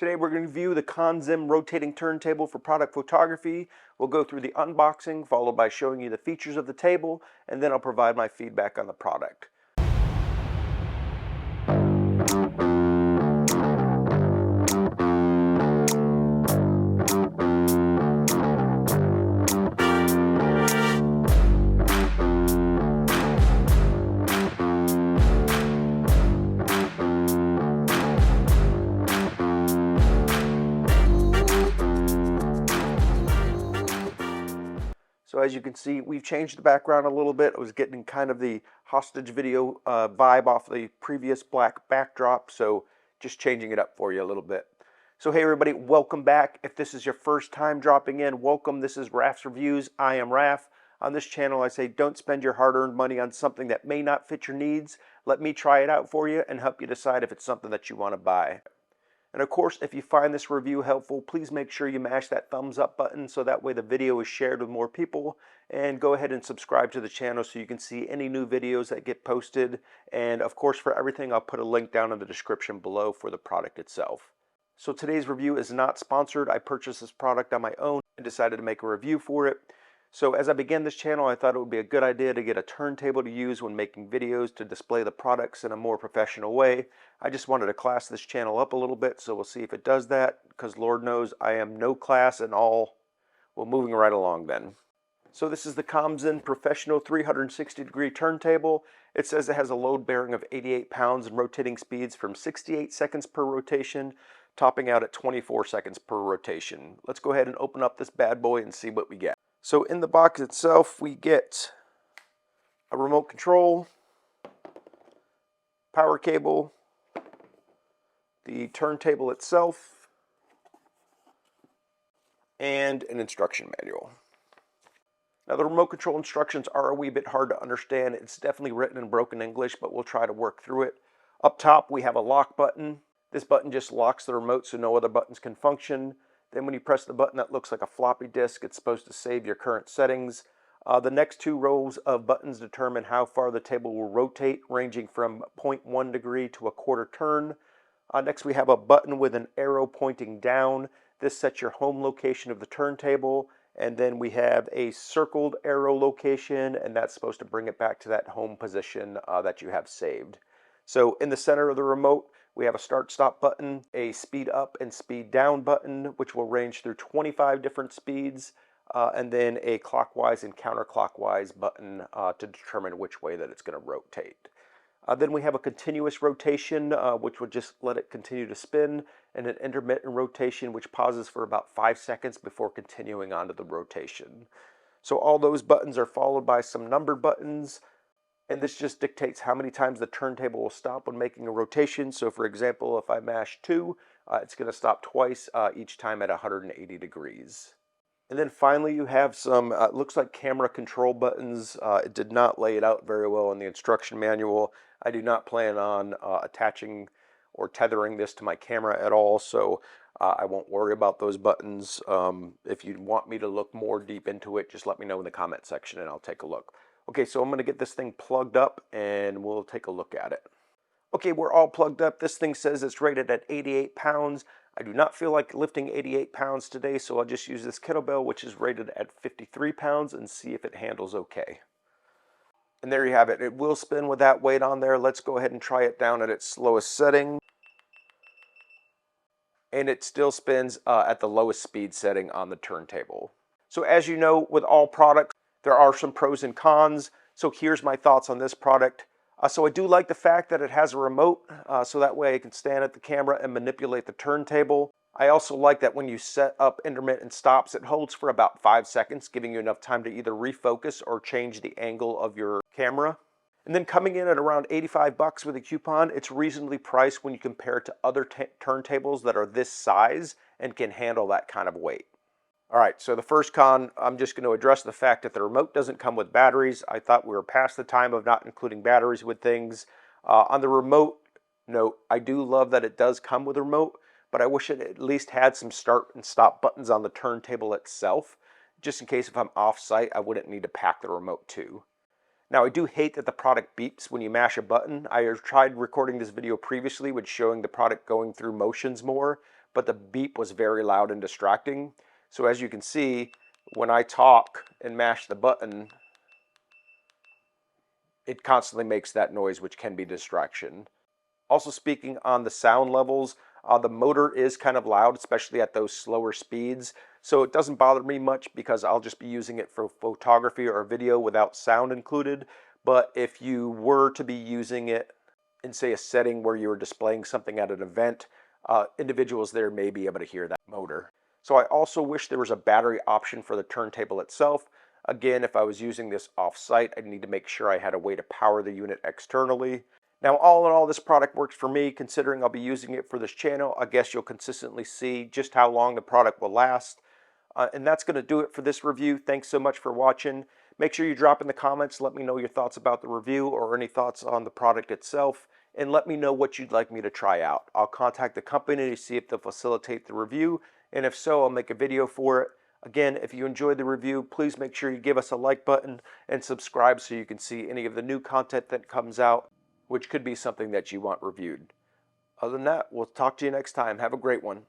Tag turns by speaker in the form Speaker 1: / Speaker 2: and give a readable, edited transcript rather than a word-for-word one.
Speaker 1: Today we're going to review the ConXim rotating turntable for product photography. We'll go through the unboxing, followed by showing you the features of the table, and then I'll provide my feedback on the product. So as you can see, we've changed the background a little bit. I was getting kind of the hostage video vibe off the previous black backdrop, so just changing it up for you a little bit. So hey everybody, welcome back. If this is your first time dropping in, welcome. This is Raf's Reviews. I am Raf. On this channel I say don't spend your hard-earned money on something that may not fit your needs. Let me try it out for you and help you decide if it's something that you want to buy. And of course, if you find this review helpful, please make sure you mash that thumbs up button so that way the video is shared with more people. And go ahead and subscribe to the channel so you can see any new videos that get posted. And of course, for everything, I'll put a link down in the description below for the product itself. So today's review is not sponsored. I purchased this product on my own and decided to make a review for it. So as I began this channel, I thought it would be a good idea to get a turntable to use when making videos to display the products in a more professional way. I just wanted to class this channel up a little bit, so we'll see if it does that, because Lord knows I am no class and all. Well, moving right along then. So this is the ComXim Professional 360-degree turntable. It says it has a load bearing of 88 pounds and rotating speeds from 68 seconds per rotation, topping out at 24 seconds per rotation. Let's go ahead and open up this bad boy and see what we get. So in the box itself, we get a remote control, power cable, the turntable itself, and an instruction manual. Now the remote control instructions are a wee bit hard to understand. It's definitely written in broken English, but we'll try to work through it. Up top, we have a lock button. This button just locks the remote so no other buttons can function. Then when you press the button that looks like a floppy disk, it's supposed to save your current settings. The next two rows of buttons determine how far the table will rotate, ranging from 0.1 degree to a quarter turn. Next we have a button with an arrow pointing down. This sets your home location of the turntable. And then we have a circled arrow location, and that's supposed to bring it back to that home position that you have saved. So in the center of the remote, we have a start-stop button, a speed up and speed down button, which will range through 25 different speeds, and then a clockwise and counterclockwise button to determine which way that it's going to rotate. Then we have a continuous rotation, which would just let it continue to spin, and an intermittent rotation, which pauses for about 5 seconds before continuing on to the rotation. So all those buttons are followed by some numbered buttons, and this just dictates how many times the turntable will stop when making a rotation. So for example, if I mash 2, it's going to stop twice, each time at 180 degrees. And then finally you have some, looks like camera control buttons. It did not lay it out very well in the instruction manual. I do not plan on attaching or tethering this to my camera at all, so I won't worry about those buttons. If you want me to look more deep into it, just let me know in the comment section and I'll take a look. Okay, so I'm going to get this thing plugged up and we'll take a look at it. Okay, we're all plugged up. This thing says it's rated at 88 pounds. I do not feel like lifting 88 pounds today, so I'll just use this kettlebell, which is rated at 53 pounds, and see if it handles okay. And there you have it. It will spin with that weight on there. Let's go ahead and try it down at its slowest setting. And it still spins at the lowest speed setting on the turntable. So as you know, with all products, there are some pros and cons. So here's my thoughts on this product. So I do like the fact that it has a remote, so that way I can stand at the camera and manipulate the turntable. I also like that when you set up intermittent stops, it holds for about 5 seconds, giving you enough time to either refocus or change the angle of your camera. And then coming in at around 85 bucks with a coupon, it's reasonably priced when you compare it to other turntables that are this size and can handle that kind of weight. All right, so the first con, I'm just going to address the fact that the remote doesn't come with batteries. I thought we were past the time of not including batteries with things. On the remote note, I do love that it does come with a remote, but I wish it at least had some start and stop buttons on the turntable itself, just in case if I'm off-site, I wouldn't need to pack the remote too. Now, I do hate that the product beeps when you mash a button. I have tried recording this video previously with showing the product going through motions more, but the beep was very loud and distracting. So as you can see, when I talk and mash the button, it constantly makes that noise, which can be distraction. Also, speaking on the sound levels, the motor is kind of loud, especially at those slower speeds. So it doesn't bother me much because I'll just be using it for photography or video without sound included. But if you were to be using it in, say, a setting where you were displaying something at an event, individuals there may be able to hear that motor. So I also wish there was a battery option for the turntable itself. Again, if I was using this off-site, I'd need to make sure I had a way to power the unit externally. Now, all in all, this product works for me, considering I'll be using it for this channel. I guess you'll consistently see just how long the product will last. And that's going to do it for this review. Thanks so much for watching. Make sure you drop in the comments, let me know your thoughts about the review or any thoughts on the product itself, and let me know what you'd like me to try out. I'll contact the company to see if they'll facilitate the review, and if so, I'll make a video for it. Again, if you enjoyed the review, please make sure you give us a like button and subscribe so you can see any of the new content that comes out, which could be something that you want reviewed. Other than that, we'll talk to you next time. Have a great one.